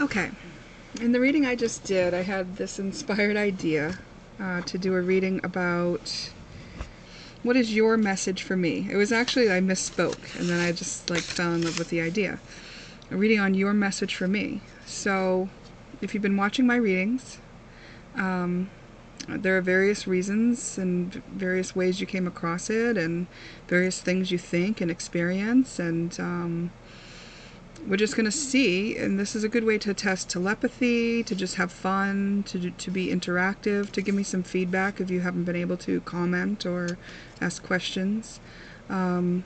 Okay, in the reading I just did, I had this inspired idea to do a reading about what is your message for me. It was actually, I misspoke, and then I just like fell in love with the idea. A reading on your message for me. So, if you've been watching my readings, there are various reasons and various ways you came across it, and various things you think and experience, and we're just going to see, and this is a good way to test telepathy, to just have fun, to be interactive, to give me some feedback if you haven't been able to comment or ask questions. And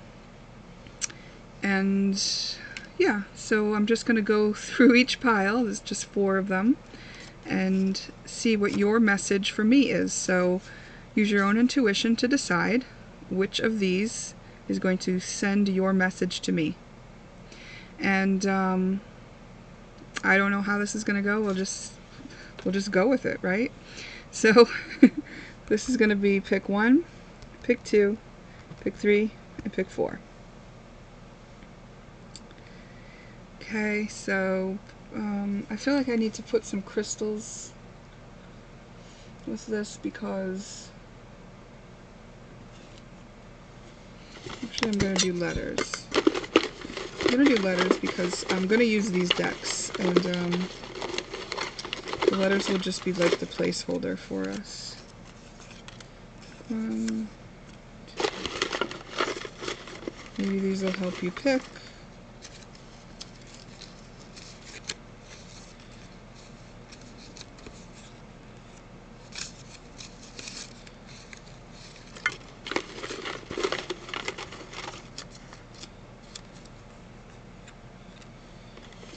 yeah, so I'm just going to go through each pile, there's just 4 of them, and see what your message for me is. So use your own intuition to decide which of these is going to send your message to me. And I don't know how this is going to go. We'll just go with it, right? So this is going to be pick 1, pick 2, pick 3, and pick 4. Okay, so I feel like I need to put some crystals with this because actually I'm going to do letters. I'm going to do letters because I'm going to use these decks, and the letters will just be like the placeholder for us. Maybe these will help you pick.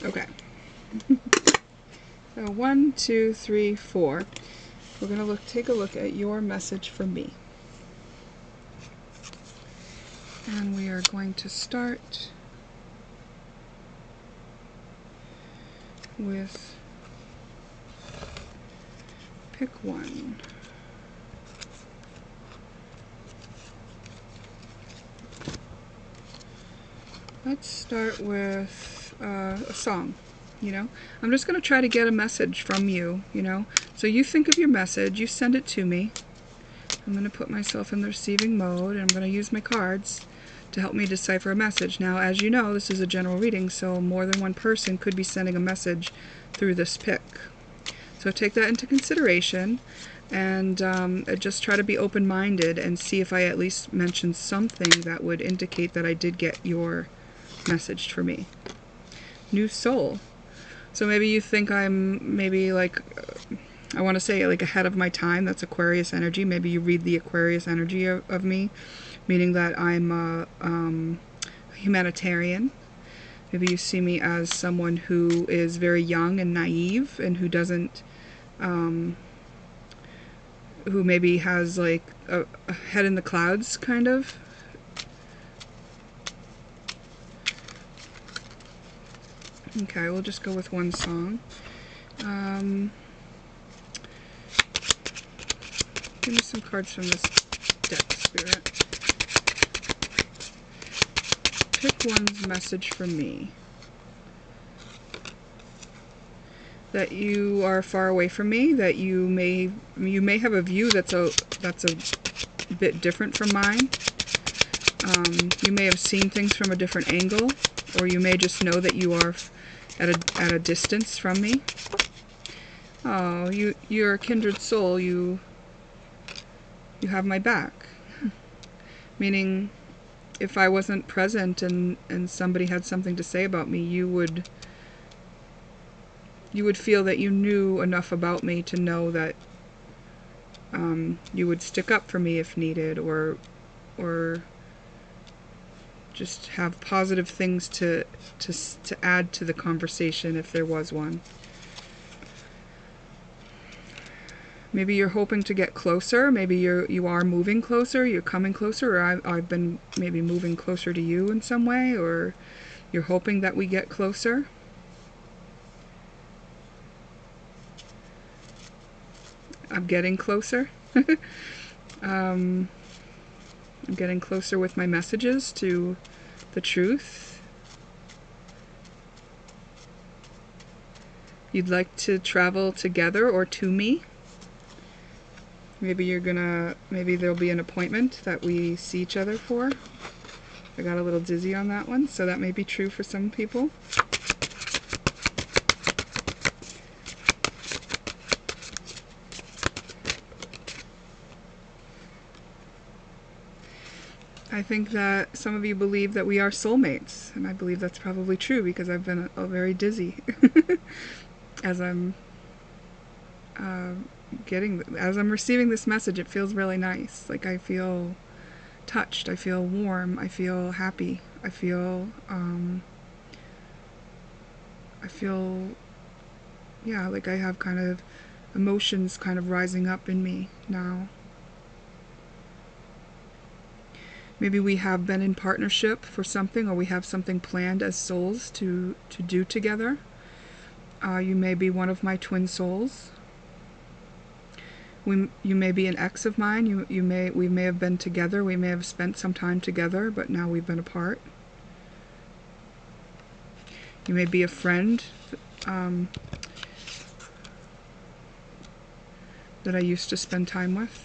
Okay. So 1, 2, 3, 4. We're going to take a look at your message for me. And we are going to start with pick 1. Let's start with a song. I'm just going to try to get a message from you, So you think of your message, you send it to me. I'm going to put myself in the receiving mode, and I'm going to use my cards to help me decipher a message. Now, as you know, this is a general reading, so more than one person could be sending a message through this pick. So take that into consideration, and just try to be open-minded and see if I at least mention something that would indicate that I did get your message for me. New soul. So maybe you think I'm maybe like, I want to say like ahead of my time. That's Aquarius energy. Maybe you read the Aquarius energy of me, meaning that I'm a humanitarian. Maybe you see me as someone who is very young and naive, and who doesn't, who maybe has like a head in the clouds, kind of. Okay, we'll just go with one song. Give me some cards from this deck, Spirit. Pick one's message for me. That you are far away from me, that you may have a view that's a bit different from mine. You may have seen things from a different angle, or you may just know that you are at a distance from me. Oh, you're a kindred soul. You have my back. Meaning, if I wasn't present and somebody had something to say about me, you would feel that you knew enough about me to know that you would stick up for me if needed, or just have positive things to add to the conversation if there was one. Maybe you're hoping to get closer. Maybe you are moving closer. You're coming closer, or I've been maybe moving closer to you in some way, or you're hoping that we get closer. I'm getting closer. I'm getting closer with my messages to the truth. You'd like to travel together or to me. Maybe maybe there'll be an appointment that we see each other for. I got a little dizzy on that one, so that may be true for some people. I think that some of you believe that we are soulmates, and I believe that's probably true because I've been very dizzy as I'm as I'm receiving this message. It feels really nice. Like I feel touched, I feel warm, I feel happy, I feel yeah, like I have kind of emotions kind of rising up in me now. Maybe we have been in partnership for something, or we have something planned as souls to do together. You may be one of my twin souls. You may be an ex of mine. We may have been together. We may have spent some time together, but now we've been apart. You may be a friend that I used to spend time with.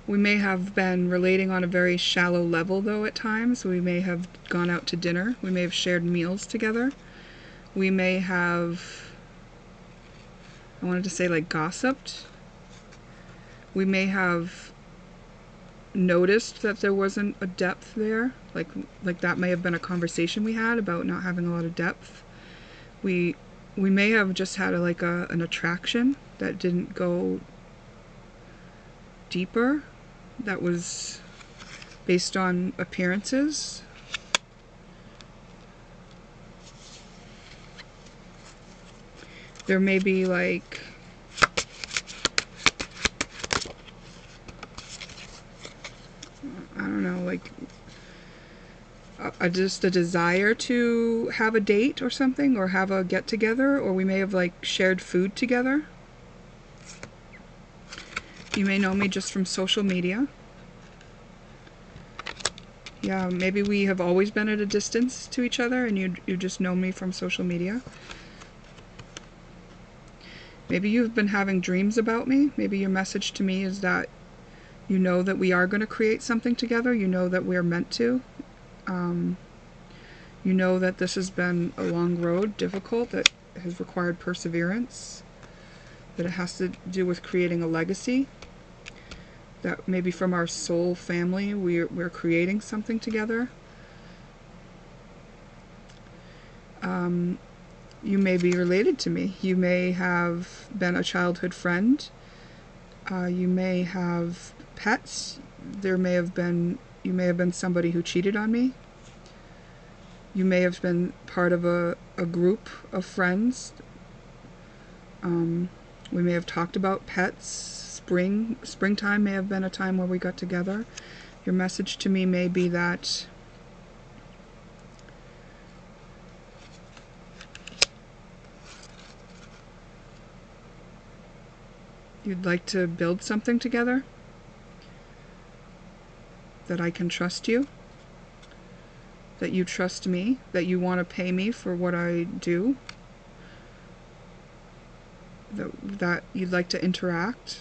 We may have been relating on a very shallow level, though, at times. We may have gone out to dinner. We may have shared meals together. We may have, I wanted to say, like, gossiped. We may have noticed that there wasn't a depth there. Like that may have been a conversation we had about not having a lot of depth. We may have just had an attraction that didn't go deeper, that was based on appearances. There may be like I don't know, like just a desire to have a date or something, or have a get together, or we may have like shared food together. You may know me just from social media. Yeah, maybe we have always been at a distance to each other and you just know me from social media. Maybe you've been having dreams about me. Maybe your message to me is that you know that we are going to create something together. You know that we're meant to. You know that this has been a long road, difficult, that has required perseverance, that it has to do with creating a legacy, that maybe from our soul family we're creating something together. You may be related to me. You may have been a childhood friend. You may have pets. You may have been somebody who cheated on me. You may have been part of a group of friends. We may have talked about pets. Springtime may have been a time where we got together. Your message to me may be that you'd like to build something together, that I can trust you, that you trust me, that you want to pay me for what I do, that you'd like to interact.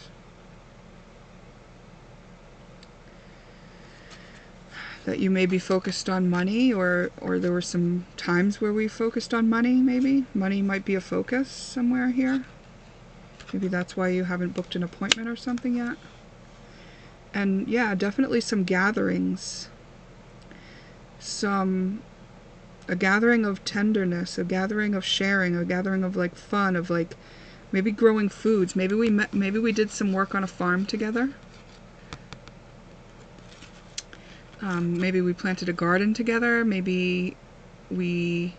That you may be focused on money, or there were some times where we focused on money, maybe. Money might be a focus somewhere here. Maybe that's why you haven't booked an appointment or something yet. And yeah, definitely some gatherings. A gathering of tenderness, a gathering of sharing, a gathering of like fun, of like maybe growing foods. Maybe we did some work on a farm together. Maybe we planted a garden together. Maybe we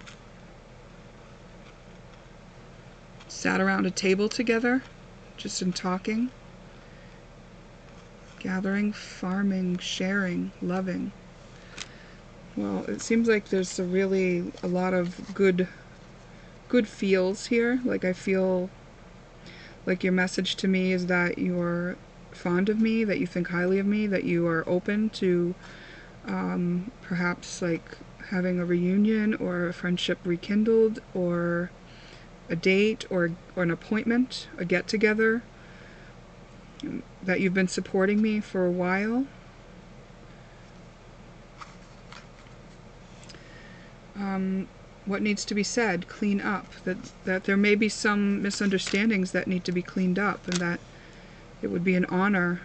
sat around a table together, just in talking. Gathering, farming, sharing, loving. Well, it seems like there's a lot of good good feels here. Like I feel like your message to me is that you're fond of me, that you think highly of me, that you are open to perhaps like having a reunion or a friendship rekindled, or a date, or an appointment, a get-together, that you've been supporting me for a while. What needs to be said? Clean up. That there may be some misunderstandings that need to be cleaned up, and that it would be an honor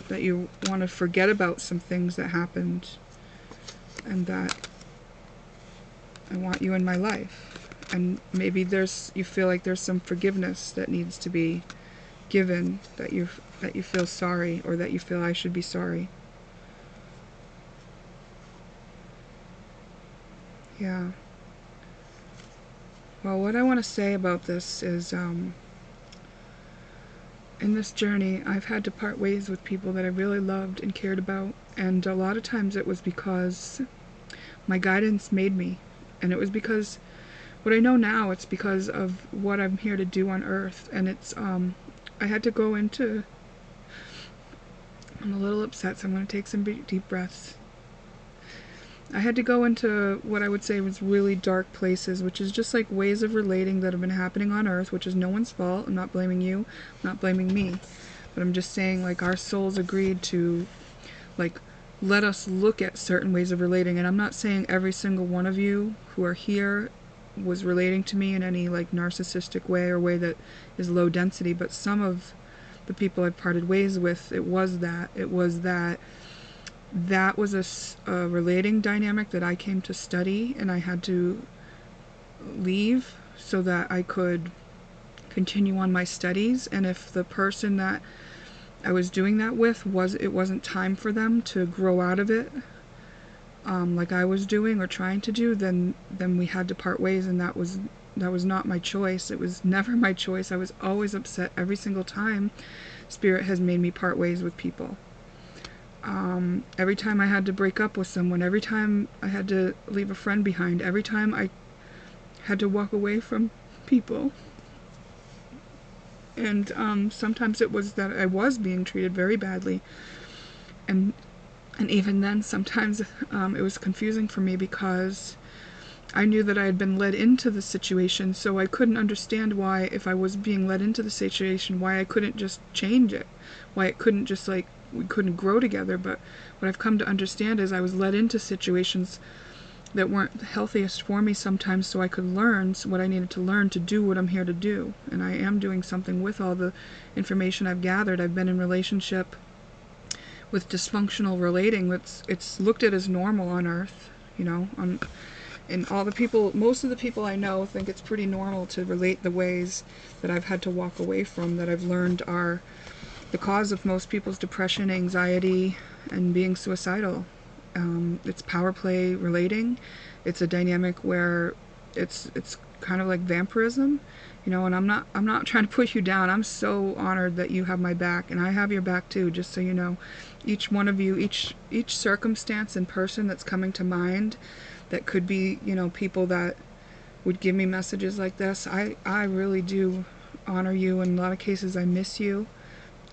that you want to forget about some things that happened, and that I want you in my life. And maybe you feel like there's some forgiveness that needs to be given, that you feel sorry, or that you feel I should be sorry. Yeah. Well, what I want to say about this is, in this journey, I've had to part ways with people that I really loved and cared about, and a lot of times it was because my guidance made me, and it was because, what I know now, it's because of what I'm here to do on Earth, and it's, I had to go into, I'm a little upset, so I'm going to take some deep breaths. I had to go into what I would say was really dark places, which is just like ways of relating that have been happening on Earth, which is no one's fault. I'm not blaming you, I'm not blaming me, but I'm just saying, like, our souls agreed to, like, let us look at certain ways of relating. And I'm not saying every single one of you who are here was relating to me in any, like, narcissistic way or way that is low density, but some of the people I parted ways with, it was that was a relating dynamic that I came to study, and I had to leave so that I could continue on my studies. And if the person that I was doing that with it wasn't time for them to grow out of it, like I was doing or trying to do, then we had to part ways, and that was not my choice. It was never my choice. I was always upset every single time Spirit has made me part ways with people. Every time I had to break up with someone, every time I had to leave a friend behind, every time I had to walk away from people. And sometimes it was that I was being treated very badly. And even then, sometimes it was confusing for me, because I knew that I had been led into the situation, so I couldn't understand why, if I was being led into the situation, why I couldn't just change it. Why it couldn't just, like, we couldn't grow together. But what I've come to understand is I was led into situations that weren't the healthiest for me sometimes, so I could learn what I needed to learn to do what I'm here to do. And I am doing something with all the information I've gathered. I've been in relationship with dysfunctional relating. It's looked at as normal on Earth, you know. And all the people, most of the people I know think it's pretty normal to relate the ways that I've had to walk away from, that I've learned are the cause of most people's depression, anxiety, and being suicidal. It's power play relating. It's a dynamic where it's kind of like vampirism, you know. And I'm not trying to put you down. I'm so honored that you have my back, and I have your back too. Just so you know, each one of you, each circumstance and person that's coming to mind, that could be, you know, people that would give me messages like this. I really do honor you. In a lot of cases, I miss you.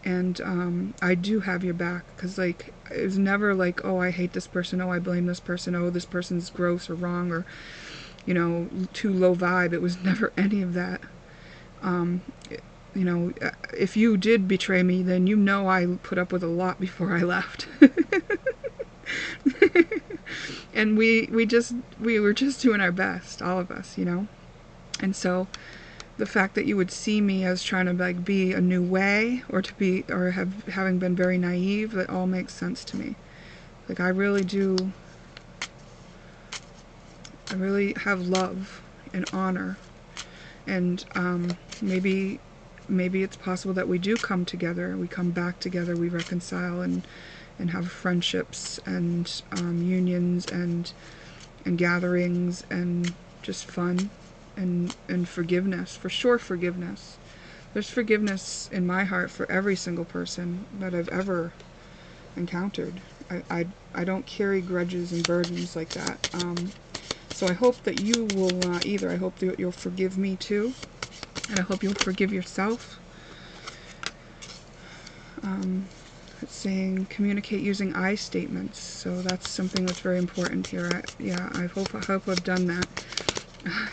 And I do have your back, because, like, it was never like, oh, I hate this person, oh, I blame this person, oh, this person's gross or wrong, or, you know, too low vibe. It was never any of that. You know, if you did betray me, then you know I put up with a lot before I left. And we were just doing our best, all of us, you know. And so the fact that you would see me as trying to, like, be a new way, or to be, or having been very naive, that all makes sense to me. Like, I really have love and honor, and maybe it's possible that we do come together, we come back together, we reconcile, and have friendships and unions and gatherings, and just fun. And forgiveness, for sure forgiveness. There's forgiveness in my heart for every single person that I've ever encountered. I don't carry grudges and burdens like that. So I hope that you will either. I hope that you'll forgive me too, and I hope you'll forgive yourself. It's saying communicate using I statements, so that's something that's very important here. I hope I've done that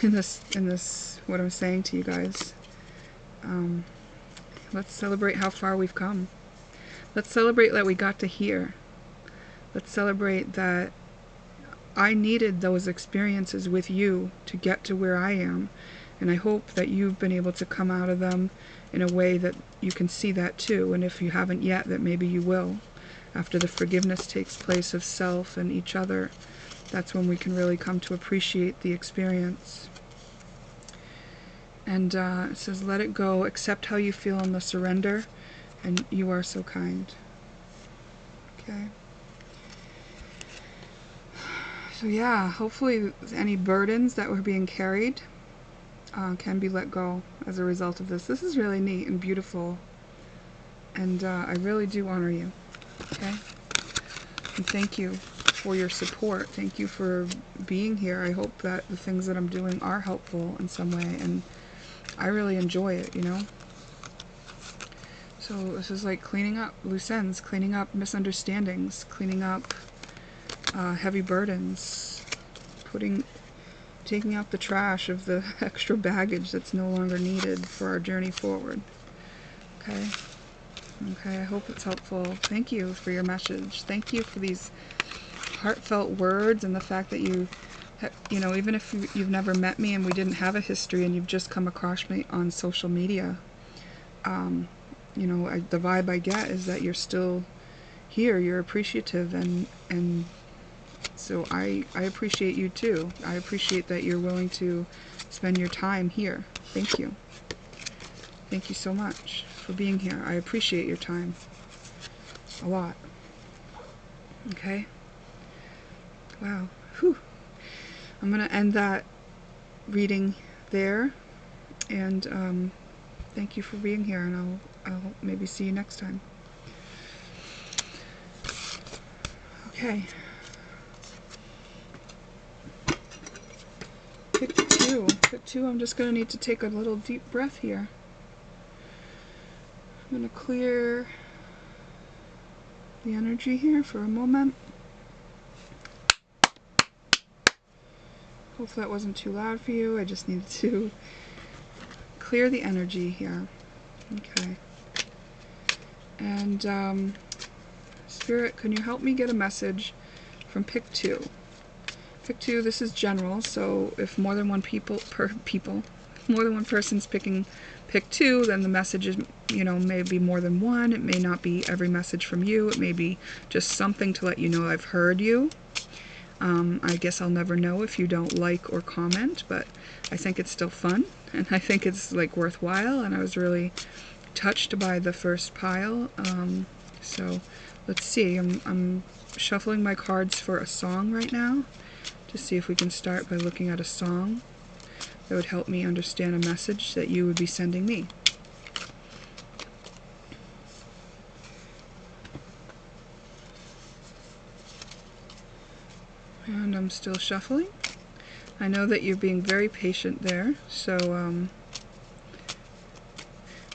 in this what I'm saying to you guys. Let's celebrate how far we've come. Let's celebrate that we got to here. Let's celebrate that I needed those experiences with you to get to where I am, and I hope that you've been able to come out of them in a way that you can see that too, and if you haven't yet, that maybe you will. After the forgiveness takes place of self and each other, that's when we can really come to appreciate the experience. And it says, let it go, accept how you feel in the surrender, and you are so kind. Okay. So yeah, hopefully any burdens that were being carried can be let go as a result of this. This is really neat and beautiful, and I really do honor you. Okay? And thank you for your support. Thank you for being here. I hope that the things that I'm doing are helpful in some way, and I really enjoy it, you know? So this is like cleaning up loose ends, cleaning up misunderstandings, cleaning up heavy burdens, taking out the trash of the extra baggage that's no longer needed for our journey forward. Okay? Okay, I hope it's helpful. Thank you for your message. Thank you for these heartfelt words, and the fact that you know, even if you've never met me and we didn't have a history and you've just come across me on social media, you know, the vibe I get is that you're still here, you're appreciative, and so I appreciate you too. I appreciate that you're willing to spend your time here. Thank you. Thank you so much for being here. I appreciate your time a lot. Okay? Wow. Whew. I'm going to end that reading there, and thank you for being here, and I'll maybe see you next time. Okay. Pick two. I'm just going to need to take a little deep breath here. I'm going to clear the energy here for a moment. Hopefully that wasn't too loud for you. I just needed to clear the energy here. Okay. And Spirit, can you help me get a message from pick two? Pick two, this is general, so if more than one more than one person's picking pick two, then the message is, you know, may be more than one. It may not be every message from you. It may be just something to let you know I've heard you. I guess I'll never know if you don't like or comment, but I think it's still fun, and I think it's like worthwhile, and I was really touched by the first pile. So let's see, I'm shuffling my cards for a song right now to see if we can start by looking at a song that would help me understand a message that you would be sending me. And I'm still shuffling. I know that you're being very patient there, so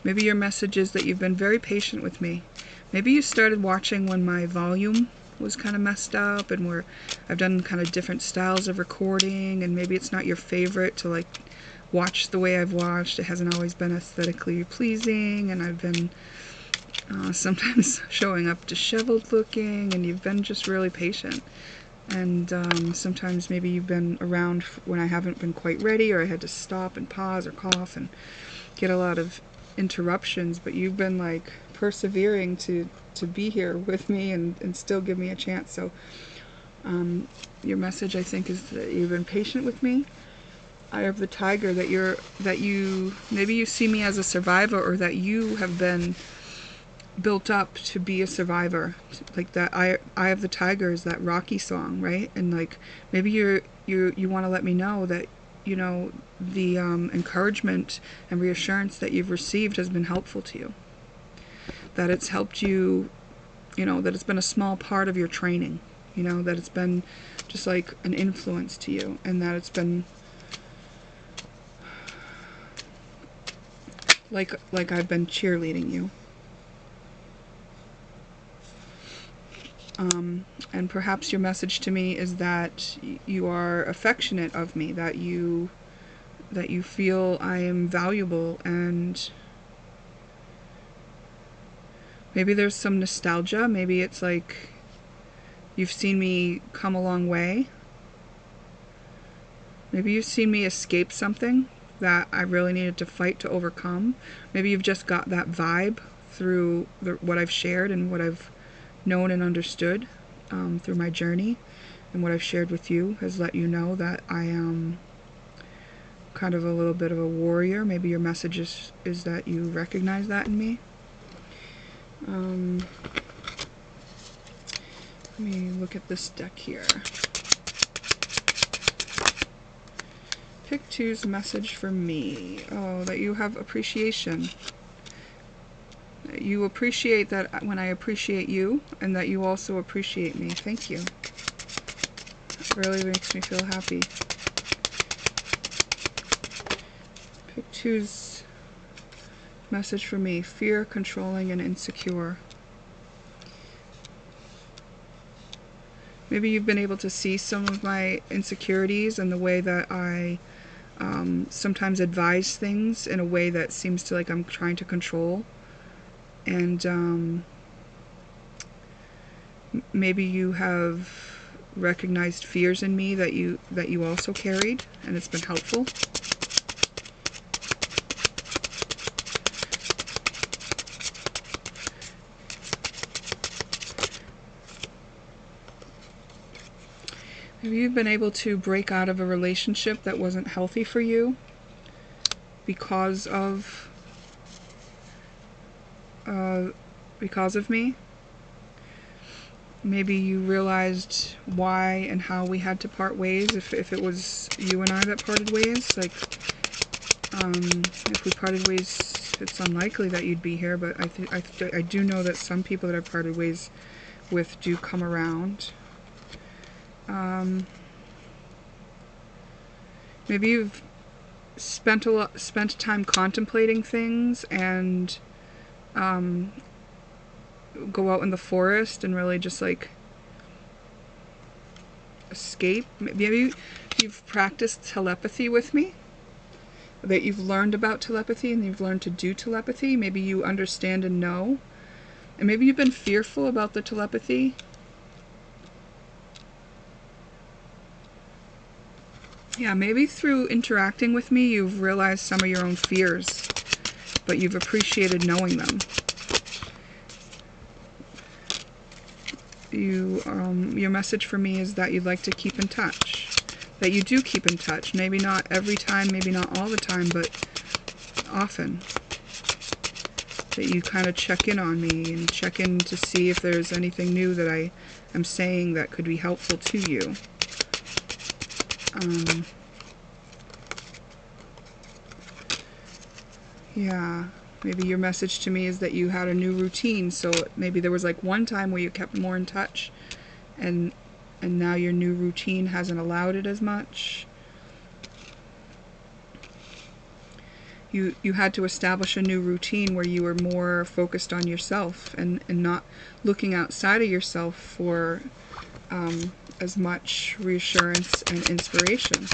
maybe your message is that you've been very patient with me. Maybe you started watching when my volume was kind of messed up, and where I've done kind of different styles of recording, and maybe it's not your favorite to like watch the way I've watched. It hasn't always been aesthetically pleasing, and I've been sometimes showing up disheveled looking, and you've been just really patient. And sometimes maybe you've been around when I haven't been quite ready, or I had to stop and pause or cough and get a lot of interruptions, but you've been like persevering to be here with me and still give me a chance. So your message, I think, is that you've been patient with me. Eye of the Tiger, that you maybe you see me as a survivor, or that you have been built up to be a survivor. Like that Eye of the Tiger is that Rocky song, right? And like maybe you want to let me know that, you know, the encouragement and reassurance that you've received has been helpful to you. That it's helped you, you know, that it's been a small part of your training. you know, that it's been just like an influence to you, and that it's been like I've been cheerleading you. And perhaps your message to me is that you are affectionate of me, that you feel I am valuable, and maybe there's some nostalgia. Maybe it's like you've seen me come a long way. Maybe you've seen me escape something that I really needed to fight to overcome. Maybe you've just got that vibe through what I've shared and what I've known and understood through my journey, and what I've shared with you has let you know that I am kind of a little bit of a warrior. Maybe your message is that you recognize that in me. Let me look at this deck here. Pick two's message for me. Oh, that you have appreciation. You appreciate that when I appreciate you, and that you also appreciate me. Thank you. It really makes me feel happy. Pick two's message for me. Fear, controlling, and insecure. Maybe you've been able to see some of my insecurities and the way that I sometimes advise things in a way that seems to like I'm trying to control. And maybe you have recognized fears in me that you also carried, and it's been helpful. Maybe you've been able to break out of a relationship that wasn't healthy for you because of me. Maybe you realized why and how we had to part ways, if it was you and I that parted ways. Like, if we parted ways, it's unlikely that you'd be here, but I do know that some people that I've parted ways with do come around. Maybe you've spent time contemplating things, and go out in the forest and really just like escape. Maybe you've practiced telepathy with me, that you've learned about telepathy and you've learned to do telepathy. Maybe you understand and know, and maybe you've been fearful about the telepathy. Yeah, maybe through interacting with me you've realized some of your own fears, but you've appreciated knowing them. Your message for me is that you'd like to keep in touch. That you do keep in touch. Maybe not every time, maybe not all the time, but often. That you kind of check in on me and check in to see if there's anything new that I am saying that could be helpful to you. Yeah. Maybe your message to me is that you had a new routine, so maybe there was like one time where you kept more in touch, and now your new routine hasn't allowed it as much. You had to establish a new routine where you were more focused on yourself and not looking outside of yourself for as much reassurance and inspiration.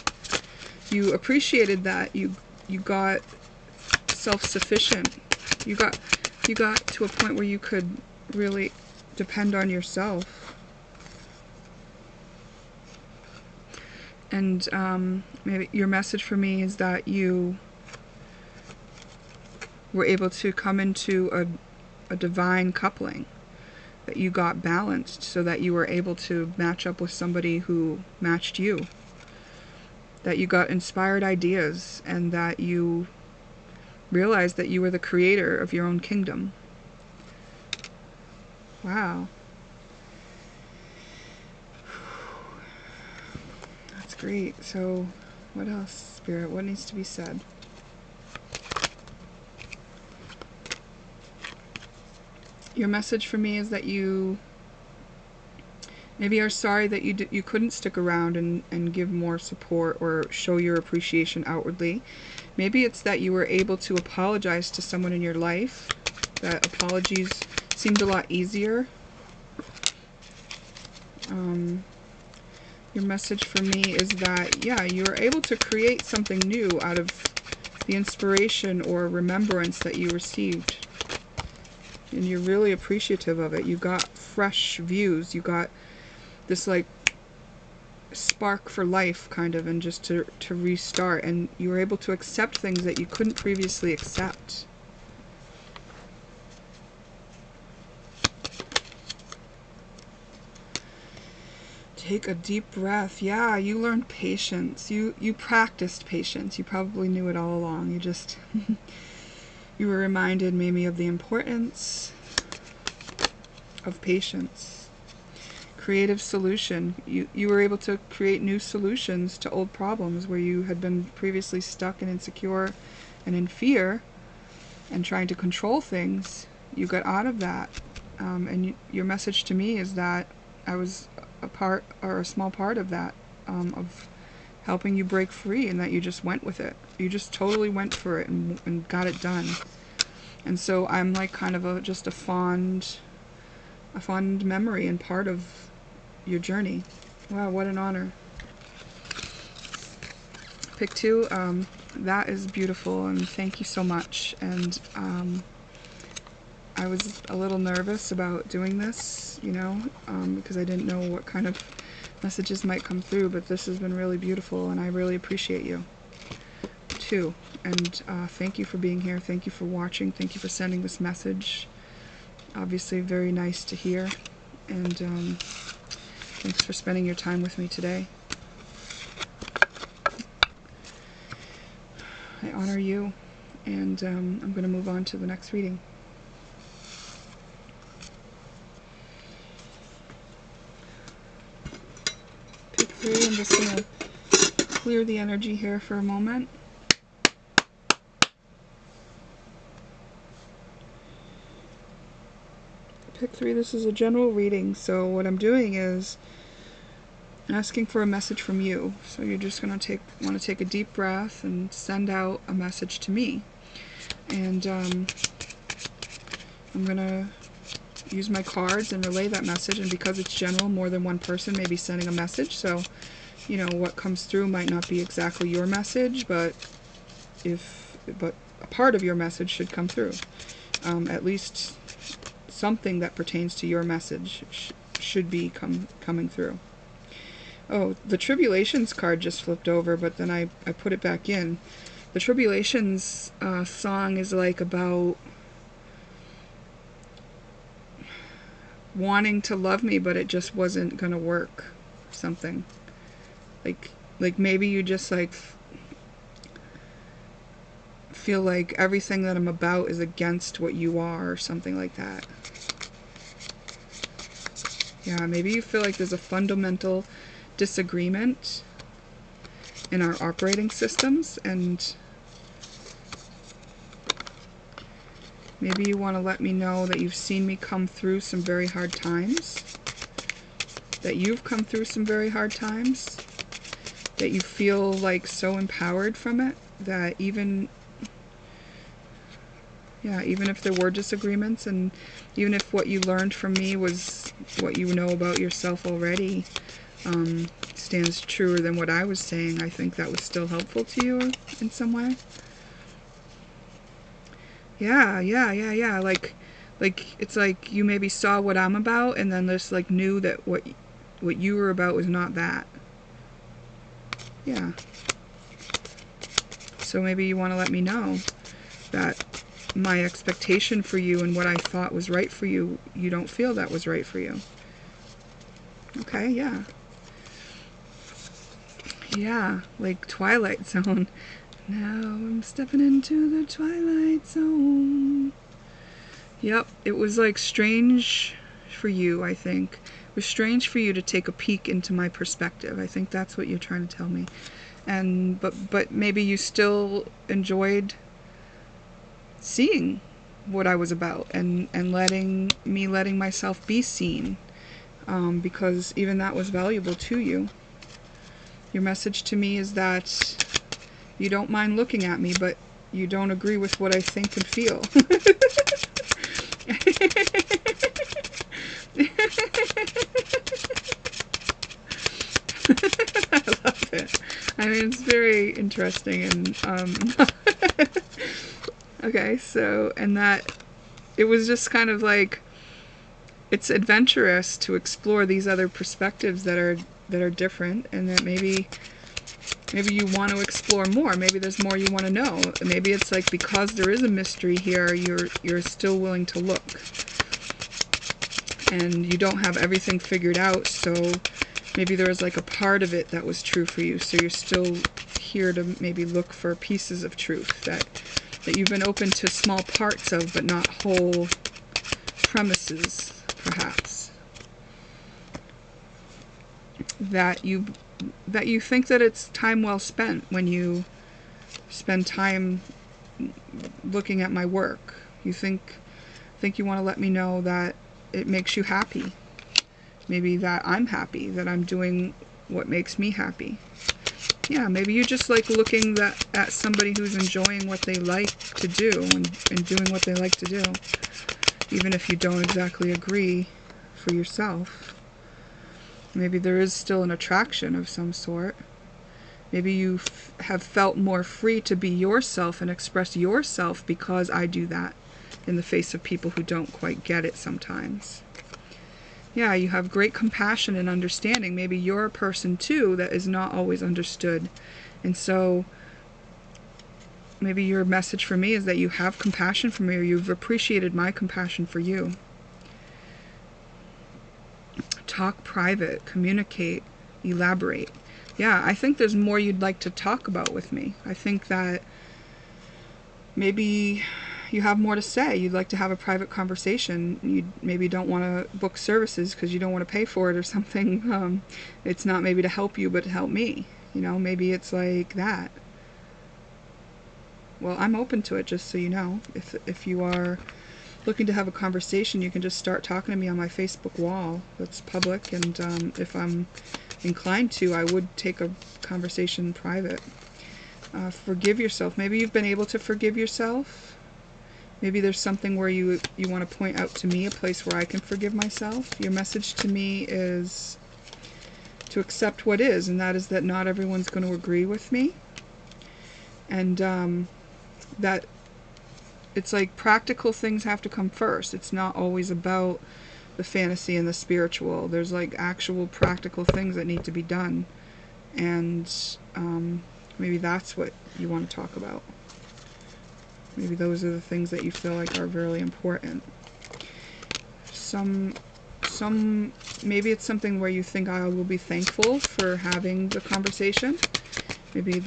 You appreciated that you got self-sufficient. You got to a point where you could really depend on yourself. And maybe your message for me is that you were able to come into a divine coupling, that you got balanced so that you were able to match up with somebody who matched you, that you got inspired ideas, and that you realized that you were the creator of your own kingdom. Wow. That's great. So, what else, Spirit? What needs to be said? Your message for me is that you Maybe you're sorry that you couldn't stick around and give more support or show your appreciation outwardly. Maybe it's that you were able to apologize to someone in your life, that apologies seemed a lot easier. Your message for me is that, yeah, you were able to create something new out of the inspiration or remembrance that you received. And you're really appreciative of it. You got fresh views. You got this like spark for life kind of, and just to restart. And you were able to accept things that you couldn't previously accept. Take a deep breath. Yeah, you learned patience. You practiced patience. You probably knew it all along. You just you were reminded maybe of the importance of patience. Creative solution. You were able to create new solutions to old problems where you had been previously stuck and insecure and in fear and trying to control things. You got out of that. And your message to me is that I was a part, or a small part of that, of helping you break free, and that you just went with it. You just totally went for it and got it done. And so I'm like kind of just a fond memory and part of your journey. Wow, what an honor. Pick 2, that is beautiful, and thank you so much. And I was a little nervous about doing this, you know, because I didn't know what kind of messages might come through, but this has been really beautiful, and I really appreciate you, too. And thank you for being here. Thank you for watching. Thank you for sending this message. Obviously very nice to hear, and thanks for spending your time with me today. I honor you, and I'm going to move on to the next reading. Pick 3, I'm just going to clear the energy here for a moment. Pick 3, this is a general reading, so what I'm doing is asking for a message from you. So you're just going to want to take a deep breath and send out a message to me. And I'm going to use my cards and relay that message, and because it's general, more than one person may be sending a message, so you know what comes through might not be exactly your message, but a part of your message should come through. At least something that pertains to your message should be coming through. Oh, the Tribulations card just flipped over, but then I put it back in. The Tribulations song is like about wanting to love me, but it just wasn't gonna work. Something like maybe you just like feel like everything that I'm about is against what you are, or something like that. Yeah, maybe you feel like there's a fundamental disagreement in our operating systems, and maybe you want to let me know that you've seen me come through some very hard times, that you've come through some very hard times, that you feel like so empowered from it, that even if there were disagreements, and even if what you learned from me was what you know about yourself already stands truer than what I was saying, I think that was still helpful to you in some way. Yeah. Like it's like you maybe saw what I'm about, and then just like knew that what you were about was not that. Yeah. So maybe you want to let me know that my expectation for you and what I thought was right for you, you don't feel that was right for you. Okay, yeah. Yeah, like Twilight Zone. Now I'm stepping into the Twilight Zone. Yep, it was like strange for you, I think. It was strange for you to take a peek into my perspective. I think that's what you're trying to tell me. And but maybe you still enjoyed seeing what I was about, and letting myself be seen. because even that was valuable to you. Your message to me is that you don't mind looking at me, but you don't agree with what I think and feel. I love it. I mean, it's very interesting, and okay, so, and that it was just kind of like, it's adventurous to explore these other perspectives that are different, and that maybe you want to explore more. Maybe there's more you want to know. Maybe it's like, because there is a mystery here, you're still willing to look, and you don't have everything figured out, so maybe there was like a part of it that was true for you, so you're still here to maybe look for pieces of truth that you've been open to small parts of, but not whole premises, perhaps. That you think that it's time well spent when you spend time looking at my work. You think you want to let me know that it makes you happy. Maybe that I'm happy, that I'm doing what makes me happy. Yeah, maybe you just like looking at somebody who's enjoying what they like to do and doing what they like to do, even if you don't exactly agree for yourself. Maybe there is still an attraction of some sort. Maybe you have felt more free to be yourself and express yourself because I do that in the face of people who don't quite get it sometimes. Yeah, you have great compassion and understanding. Maybe you're a person too that is not always understood. And so maybe your message for me is that you have compassion for me, or you've appreciated my compassion for you. Talk private, communicate, elaborate. Yeah, I think there's more you'd like to talk about with me. I think that maybe you have more to say. You'd like to have a private conversation. You maybe don't want to book services because you don't want to pay for it or something. It's not maybe to help you, but to help me. You know, maybe it's like that. Well, I'm open to it, just so you know. If you are looking to have a conversation, you can just start talking to me on my Facebook wall. That's public, and if I'm inclined to, I would take a conversation private. Forgive yourself. Maybe you've been able to forgive yourself. Maybe there's something where you want to point out to me a place where I can forgive myself. Your message to me is to accept what is, and that is that not everyone's going to agree with me, and that it's like practical things have to come first. It's not always about the fantasy and the spiritual. There's like actual practical things that need to be done, and maybe that's what you want to talk about. Maybe those are the things that you feel like are really important. Maybe it's something where you think I will be thankful for having the conversation. Maybe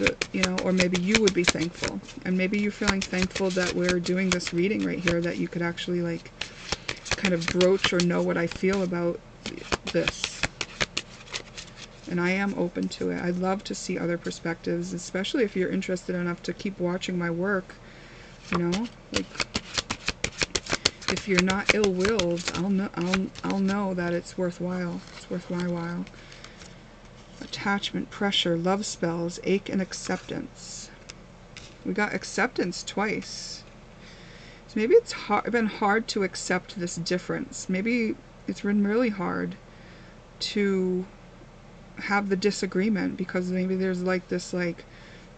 or maybe you would be thankful. And maybe you're feeling thankful that we're doing this reading right here, that you could actually like kind of broach or know what I feel about this. And I am open to it. I'd love to see other perspectives, especially if you're interested enough to keep watching my work. You know, like if you're not ill-willed, I'll know that it's worthwhile. It's worth my while. Attachment, pressure, love spells, ache, and acceptance. We got acceptance twice. So maybe it's been hard to accept this difference. Maybe it's been really hard to have the disagreement, because maybe there's like this, like,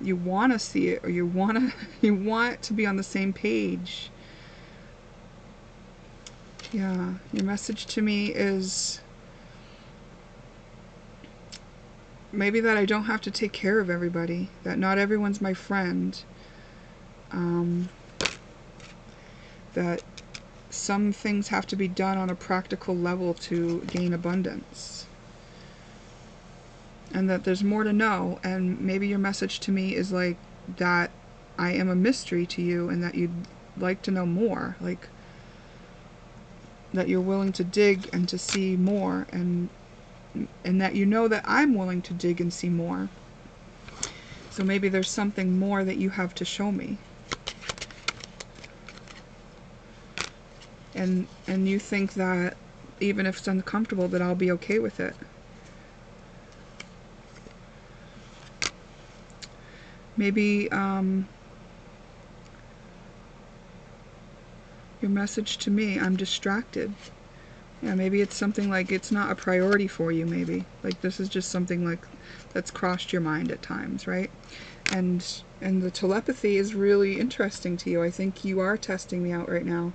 you want to see it, or you want to be on the same page. Yeah, your message to me is maybe that I don't have to take care of everybody, that not everyone's my friend, that some things have to be done on a practical level to gain abundance, and that there's more to know. And maybe your message to me is like that I am a mystery to you, and that you'd like to know more, like that you're willing to dig and to see more, and that you know that I'm willing to dig and see more. So maybe there's something more that you have to show me. And you think that even if it's uncomfortable, that I'll be okay with it. Maybe your message to me, I'm distracted. Yeah, maybe it's something like it's not a priority for you, maybe. Like this is just something like that's crossed your mind at times, right? And the telepathy is really interesting to you. I think you are testing me out right now.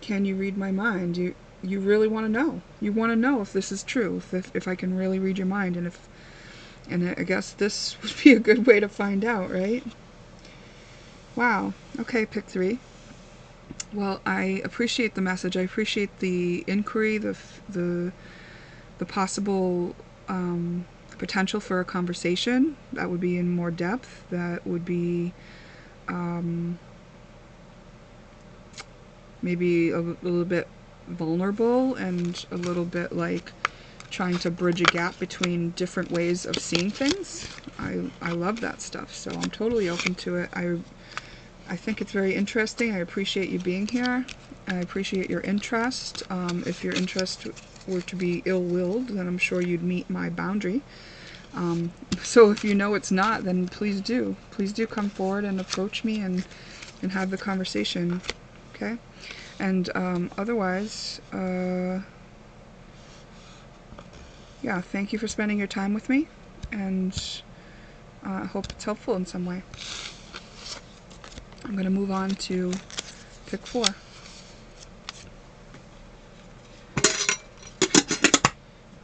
Can you read my mind? You really want to know. You want to know if this is true, if I can really read your mind, and I guess this would be a good way to find out, right? Wow. Okay, pick 3. Well, I appreciate the message. I appreciate the inquiry, the possible potential for a conversation that would be in more depth. That would be maybe a little bit vulnerable and a little bit like trying to bridge a gap between different ways of seeing things. I love that stuff, so I'm totally open to it. I think it's very interesting. I appreciate you being here. I appreciate your interest. If your interest were to be ill-willed, then I'm sure you'd meet my boundary. So if you know it's not, then please do. Please do come forward and approach me and have the conversation, okay? And otherwise, yeah, thank you for spending your time with me, and I hope it's helpful in some way. I'm going to move on to pick 4.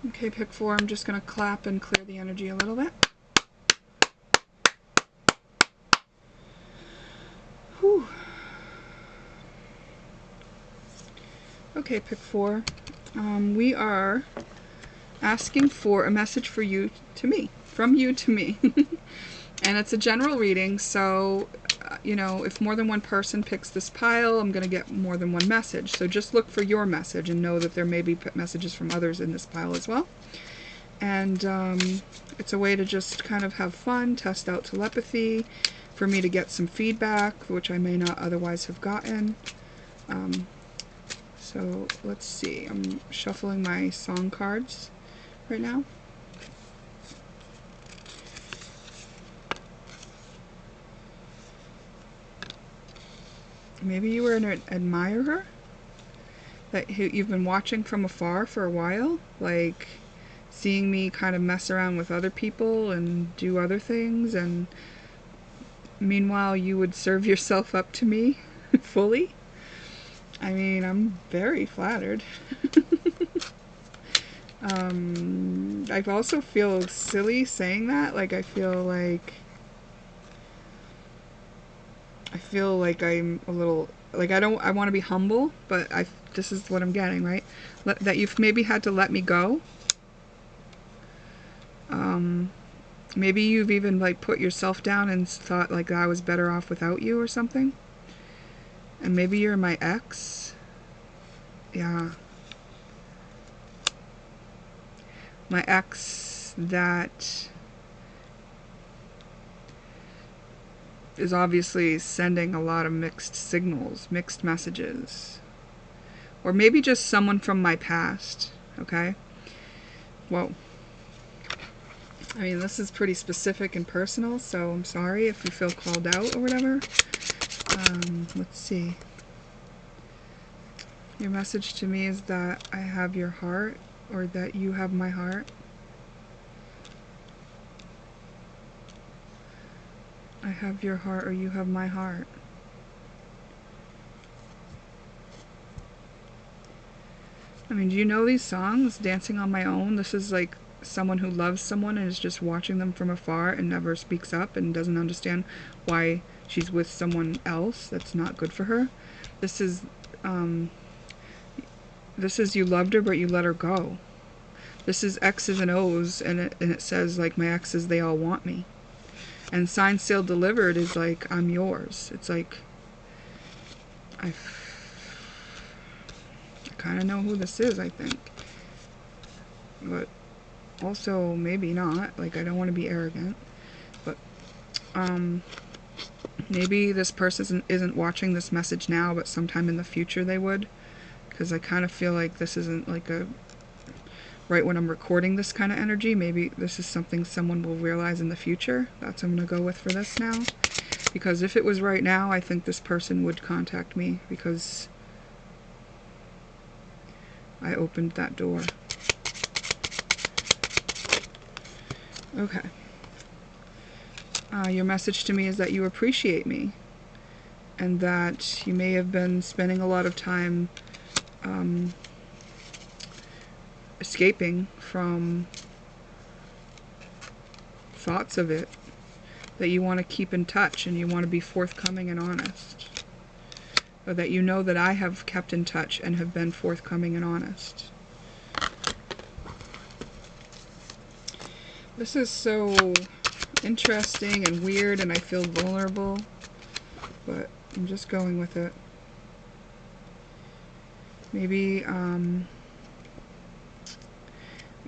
Okay, pick 4. I'm just going to clap and clear the energy a little bit. Whew. Okay, pick 4. We are asking for a message for you to me, from you to me. And it's a general reading, so you know, if more than one person picks this pile, I'm going to get more than one message. So just look for your message and know that there may be messages from others in this pile as well. And it's a way to just kind of have fun, test out telepathy, for me to get some feedback, which I may not otherwise have gotten. So let's see, I'm shuffling my song cards right now. Maybe you were an admirer that you've been watching from afar for a while, like seeing me kind of mess around with other people and do other things, and meanwhile you would serve yourself up to me fully. I mean, I'm very flattered. I also feel silly saying that. Like I feel like I'm a little, like I want to be humble, but this is what I'm getting, right? That you've maybe had to let me go. Maybe you've even like put yourself down and thought like I was better off without you or something. And maybe you're my ex. Yeah. My ex that is obviously sending a lot of mixed signals, mixed messages. Or maybe just someone from my past, okay? Whoa. I mean, this is pretty specific and personal, so I'm sorry if you feel called out or whatever. Let's see. Your message to me is that I have your heart, or that you have my heart. I have your heart, or you have my heart. I mean, do you know these songs? Dancing on My Own? This is like someone who loves someone and is just watching them from afar and never speaks up and doesn't understand why she's with someone else. That's not good for her. This is you loved her, but you let her go. This is X's and O's, and it says like my exes, they all want me. And signed, sealed, delivered is like I'm yours. It's like I kind of know who this is, I think, but also maybe not. Like I don't want to be arrogant, but maybe this person isn't watching this message now, but sometime in the future they would, because I kind of feel like this isn't like a right when I'm recording this kind of energy. Maybe this is something someone will realize in the future. That's what I'm going to go with for this now. Because if it was right now, I think this person would contact me because I opened that door. Okay. Your message to me is that you appreciate me, and that you may have been spending a lot of time escaping from thoughts of it, that you want to keep in touch and you want to be forthcoming and honest, or that you know that I have kept in touch and have been forthcoming and honest. This is so interesting and weird, and I feel vulnerable, but I'm just going with it. Maybe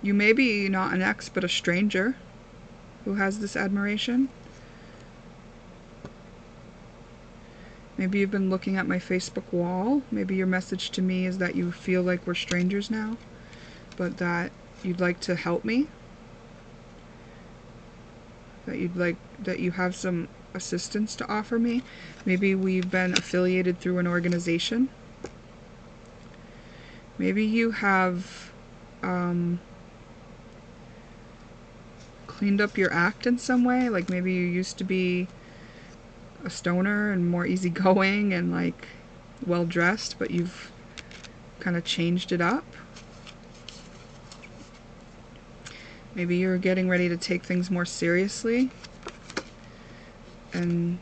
you may be not an ex, but a stranger who has this admiration. Maybe you've been looking at my Facebook wall. Maybe your message to me is that you feel like we're strangers now, but that you'd like to help me. That you have some assistance to offer me. Maybe we've been affiliated through an organization. Maybe you have cleaned up your act in some way. Like maybe you used to be a stoner and more easygoing and like well dressed, but you've kind of changed it up. Maybe you're getting ready to take things more seriously and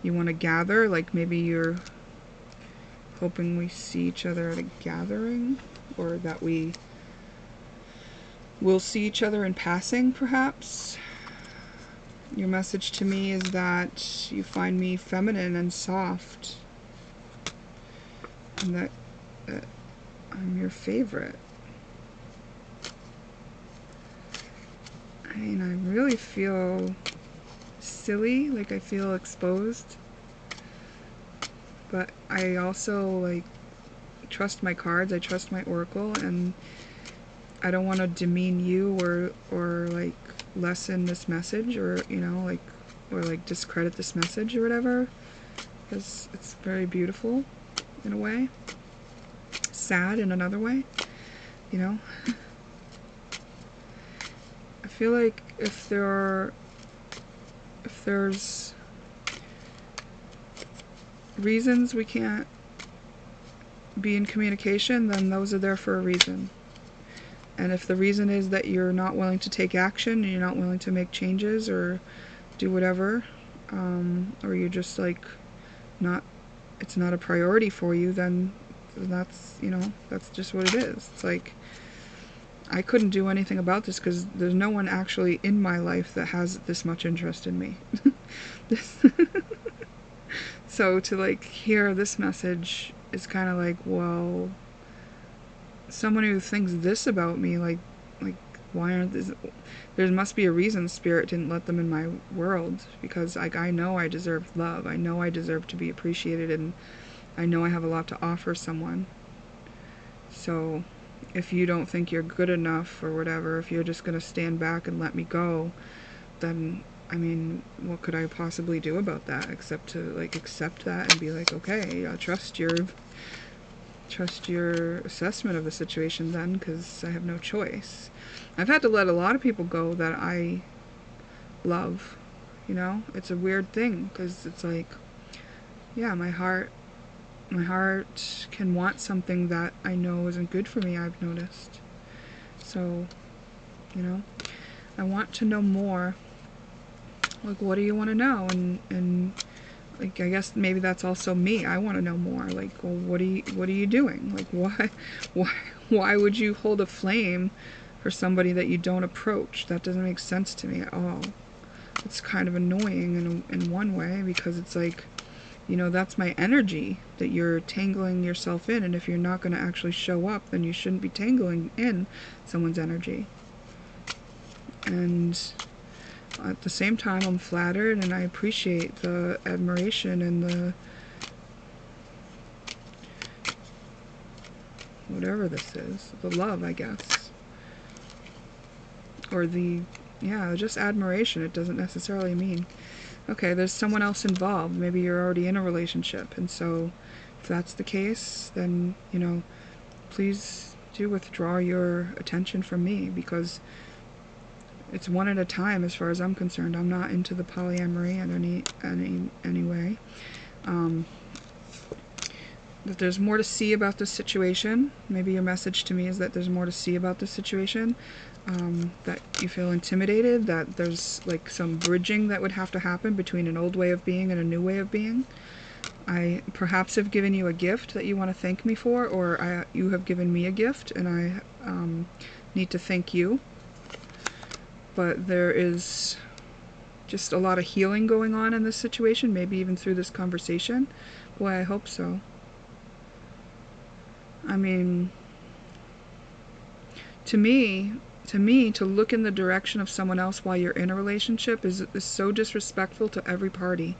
you want to gather, like maybe you're hoping we see each other at a gathering, or that we will see each other in passing, perhaps. Your message to me is that you find me feminine and soft, and that I'm your favorite. I mean, I really feel silly, like I feel exposed, but I also like trust my cards, I trust my oracle, and I don't want to demean you or like lessen this message, or you know, like, or like discredit this message or whatever, because it's very beautiful in a way, sad in another way, you know. I feel like if there's reasons we can't be in communication, then those are there for a reason. And if the reason is that you're not willing to take action, and you're not willing to make changes or do whatever, or you're just like it's not a priority for you, then that's, you know, that's just what it is. It's like, I couldn't do anything about this because there's no one actually in my life that has this much interest in me. So to like hear this message is kind of like, well, someone who thinks this about me, like why aren't this? There must be a reason Spirit didn't let them in my world, because like I know I deserve love. I know I deserve to be appreciated, and I know I have a lot to offer someone. So if you don't think you're good enough or whatever, if you're just gonna stand back and let me go, then I mean, what could I possibly do about that except to like accept that and be like, okay, I'll trust your assessment of the situation then, because I have no choice. I've had to let a lot of people go that I love, you know. It's a weird thing, because it's like, yeah, my heart can want something that I know isn't good for me, I've noticed. So, you know, I want to know more. Like, what do you want to know? And like, I guess maybe that's also me. I want to know more. Like, well, what are you doing? Like, why would you hold a flame for somebody that you don't approach? That doesn't make sense to me at all. It's kind of annoying in one way, because it's like, you know, that's my energy that you're tangling yourself in, and if you're not going to actually show up, then you shouldn't be tangling in someone's energy. And at the same time, I'm flattered, and I appreciate the admiration and whatever this is, the love, I guess, or the, yeah, just admiration. It doesn't necessarily mean, okay, there's someone else involved. Maybe you're already in a relationship, and so if that's the case, then, you know, please do withdraw your attention from me, because it's one at a time as far as I'm concerned. I'm not into the polyamory in any way. That there's more to see about this situation. Maybe your message to me is that there's more to see about this situation. That you feel intimidated, that there's like some bridging that would have to happen between an old way of being and a new way of being. I perhaps have given you a gift that you want to thank me for, or you have given me a gift and I need to thank you. But there is just a lot of healing going on in this situation, maybe even through this conversation. Boy, I hope so. I mean, to me, to look in the direction of someone else while you're in a relationship is so disrespectful to every party.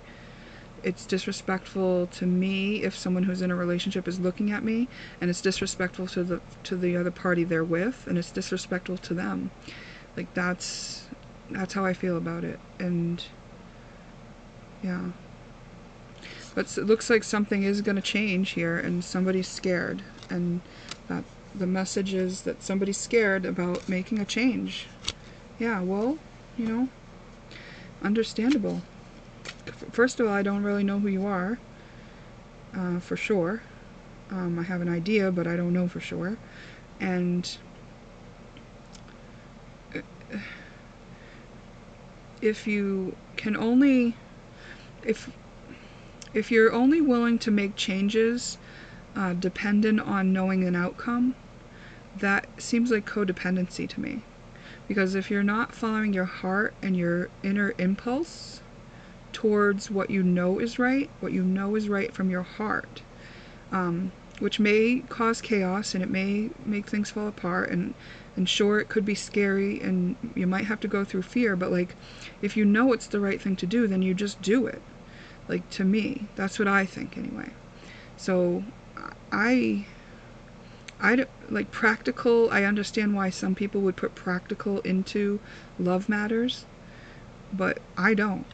It's disrespectful to me if someone who's in a relationship is looking at me, and it's disrespectful to the other party they're with, and it's disrespectful to them. Like, that's how I feel about it. And yeah, but it looks like something is going to change here, and somebody's scared, and that the message is that somebody's scared about making a change. Yeah, well, you know, understandable. First of all, I don't really know who you are, for sure. I have an idea, but I don't know for sure. And if you can only, if you're only willing to make changes dependent on knowing an outcome, that seems like codependency to me. Because if you're not following your heart and your inner impulse towards what you know is right from your heart, which may cause chaos and it may make things fall apart, and sure, it could be scary and you might have to go through fear, but like, if you know it's the right thing to do, then you just do it. Like, to me, that's what I think anyway. So I like practical. I understand why some people would put practical into love matters, but I don't.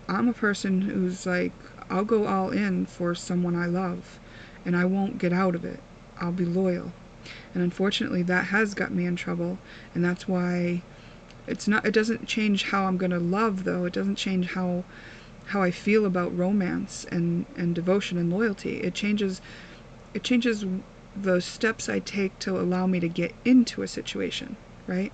I'm a person who's like, I'll go all in for someone I love, and I won't get out of it. I'll be loyal. And unfortunately, that has got me in trouble, and that's why it doesn't change how I'm going to love, though. It doesn't change how I feel about romance and devotion and loyalty. It changes the steps I take to allow me to get into a situation, right?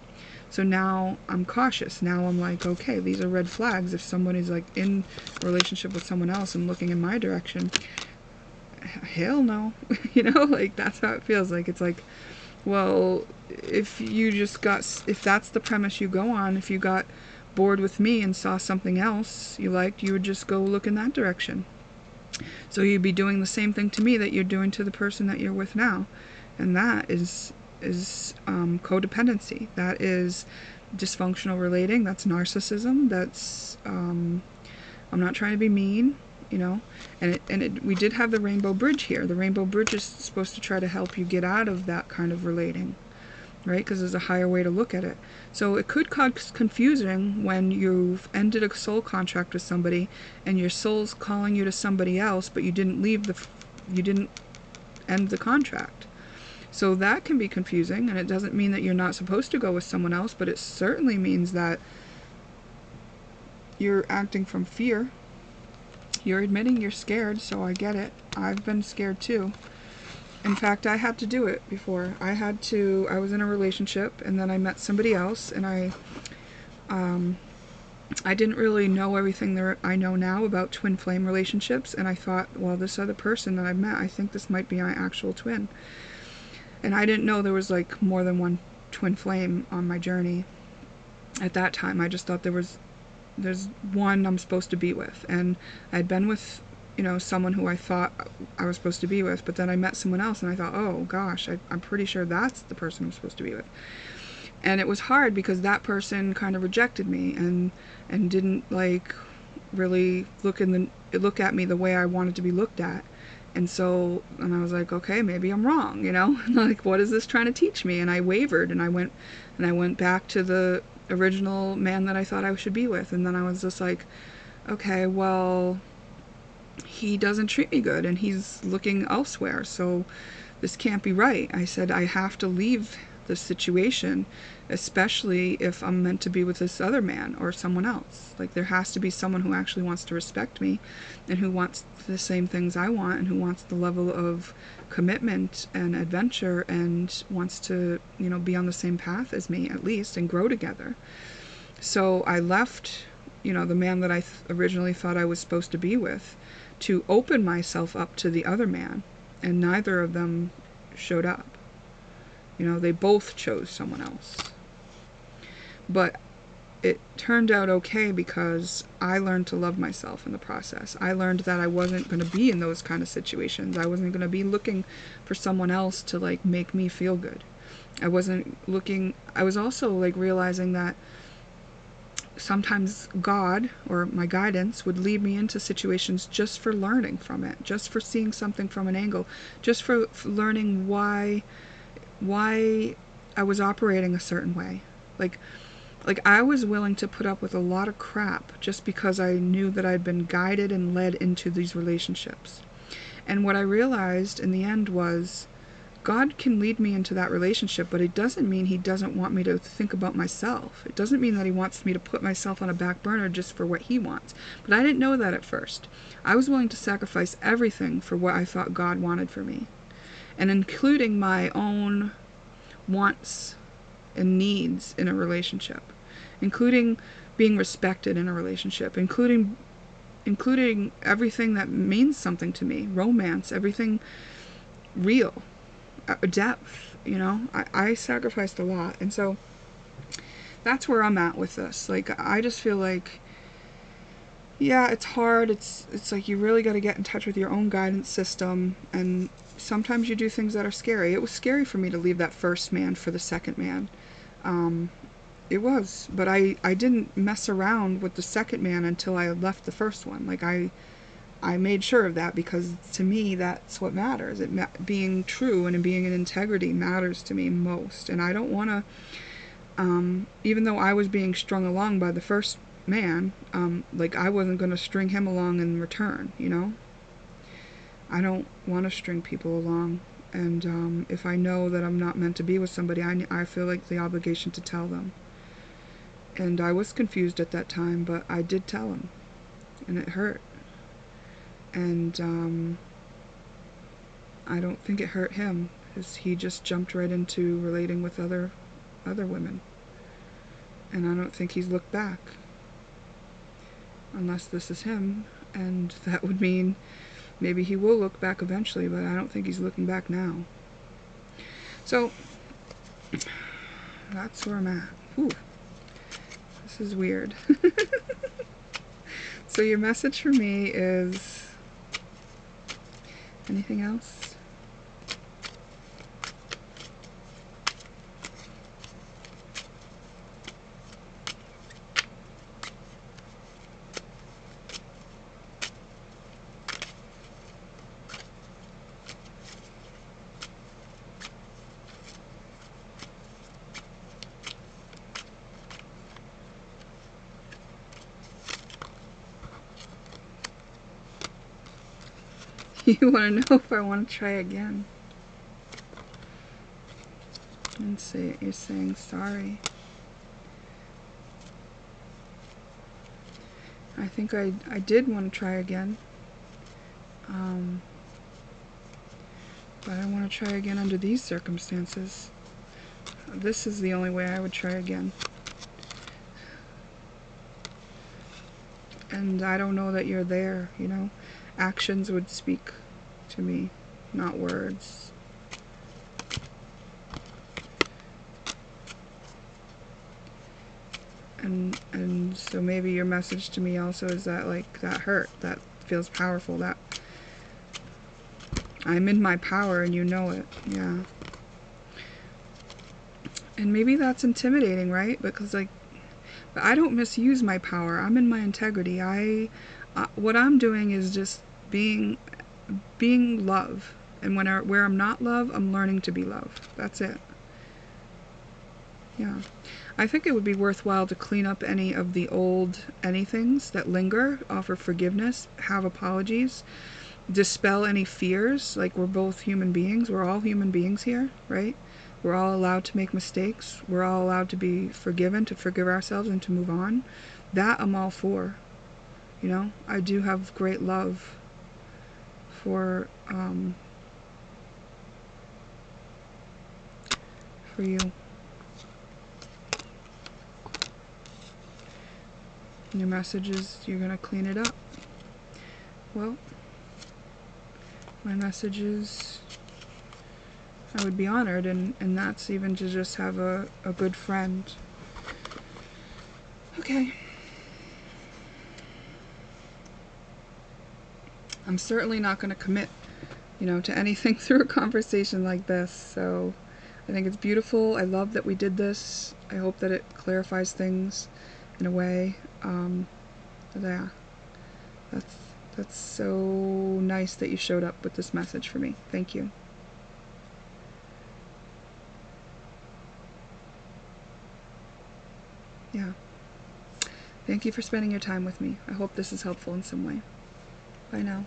So now I'm cautious. Now I'm like, okay, these are red flags. If someone is like in a relationship with someone else and looking in my direction, hell no. You know, like, that's how it feels. Like, it's like, well, if that's the premise you go on, if you got bored with me and saw something else you liked, you would just go look in that direction. So you'd be doing the same thing to me that you're doing to the person that you're with now. And that is codependency. That is dysfunctional relating. That's narcissism. That's I'm not trying to be mean, you know. And we did have the rainbow bridge here. The rainbow bridge is supposed to try to help you get out of that kind of relating, right? Because there's a higher way to look at it. So it could cause confusion when you've ended a soul contract with somebody and your soul's calling you to somebody else, but you didn't end the contract. So that can be confusing, and it doesn't mean that you're not supposed to go with someone else, but it certainly means that you're acting from fear. You're admitting you're scared, so I get it. I've been scared too. In fact, I had to do it before. I was in a relationship, and then I met somebody else, and I didn't really know everything I know now about twin flame relationships, and I thought, well, this other person that I've met, I think this might be my actual twin. And I didn't know there was like more than one twin flame on my journey at that time. I just thought there's one I'm supposed to be with, and I'd been with, you know, someone who I thought I was supposed to be with, but then I met someone else and I thought, oh gosh, I'm pretty sure that's the person I'm supposed to be with. And it was hard because that person kind of rejected me and didn't like really look at me the way I wanted to be looked at. And I was like, okay, maybe I'm wrong, you know? Like, what is this trying to teach me? And I wavered, and I went back to the original man that I thought I should be with. And then I was just like, okay, well, he doesn't treat me good, and he's looking elsewhere, so this can't be right. I said, I have to leave this situation, especially if I'm meant to be with this other man or someone else. Like, there has to be someone who actually wants to respect me, and who wants the same things I want, and who wants the level of commitment and adventure, and wants to, you know, be on the same path as me, at least, and grow together. So I left, you know, the man that I originally thought I was supposed to be with, to open myself up to the other man, and neither of them showed up. You know, they both chose someone else. But it turned out okay, because I learned to love myself in the process. I learned that I wasn't going to be in those kind of situations. I wasn't going to be looking for someone else to, like, make me feel good. I was also, like, realizing that sometimes God, or my guidance, would lead me into situations just for learning from it, just for seeing something from an angle, just for learning why I was operating a certain way. Like I was willing to put up with a lot of crap just because I knew that I'd been guided and led into these relationships. And what I realized in the end was, God can lead me into that relationship, but it doesn't mean he doesn't want me to think about myself. It doesn't mean that he wants me to put myself on a back burner just for what he wants. But I didn't know that at first. I was willing to sacrifice everything for what I thought God wanted for me, and including my own wants and needs in a relationship, including being respected in a relationship, including everything that means something to me, romance, everything real. Depth, you know, I sacrificed a lot. And so that's where I'm at with this. Like, I just feel like, yeah, it's hard. It's like you really got to get in touch with your own guidance system, and sometimes you do things that are scary. It was scary for me to leave that first man for the second man. It was, but I didn't mess around with the second man until I left the first one. Like, I made sure of that, because to me that's what matters. Being true and being in integrity matters to me most. And I don't want to, even though I was being strung along by the first man, like, I wasn't going to string him along in return, you know? I don't want to string people along. And if I know that I'm not meant to be with somebody, I feel like the obligation to tell them. And I was confused at that time, but I did tell him, and it hurt. And I don't think it hurt him, because he just jumped right into relating with other women. And I don't think he's looked back. Unless this is him, and that would mean maybe he will look back eventually, but I don't think he's looking back now. So that's where I'm at. Whew. This is weird. So your message for me is... anything else? You want to know if I want to try again. And say you're saying sorry. I think I did want to try again. But I want to try again under these circumstances. This is the only way I would try again. And I don't know that you're there, you know. Actions would speak to me, not words. And so maybe your message to me also is that, like, that hurt, that feels powerful, that I'm in my power and you know it. Yeah. And maybe that's intimidating, right? Because, like, but I don't misuse my power. I'm in my integrity. What I'm doing is just being being love. And where I'm not love, I'm learning to be love. That's it. Yeah. I think it would be worthwhile to clean up any of the old anythings that linger, offer forgiveness, have apologies, dispel any fears. Like, we're both human beings. We're all human beings here, right? We're all allowed to make mistakes. We're all allowed to be forgiven, to forgive ourselves and to move on. That I'm all for. You know, I do have great love for you. Your message is you're going to clean it up. Well, my message is I would be honored, and that's even to just have a good friend. Okay. I'm certainly not going to commit, to anything through a conversation like this, so I think it's beautiful. I love that we did this. I hope that it clarifies things in a way. Yeah, that's so nice that you showed up with this message for me. Thank you. Yeah. Thank you for spending your time with me. I hope this is helpful in some way. Bye now.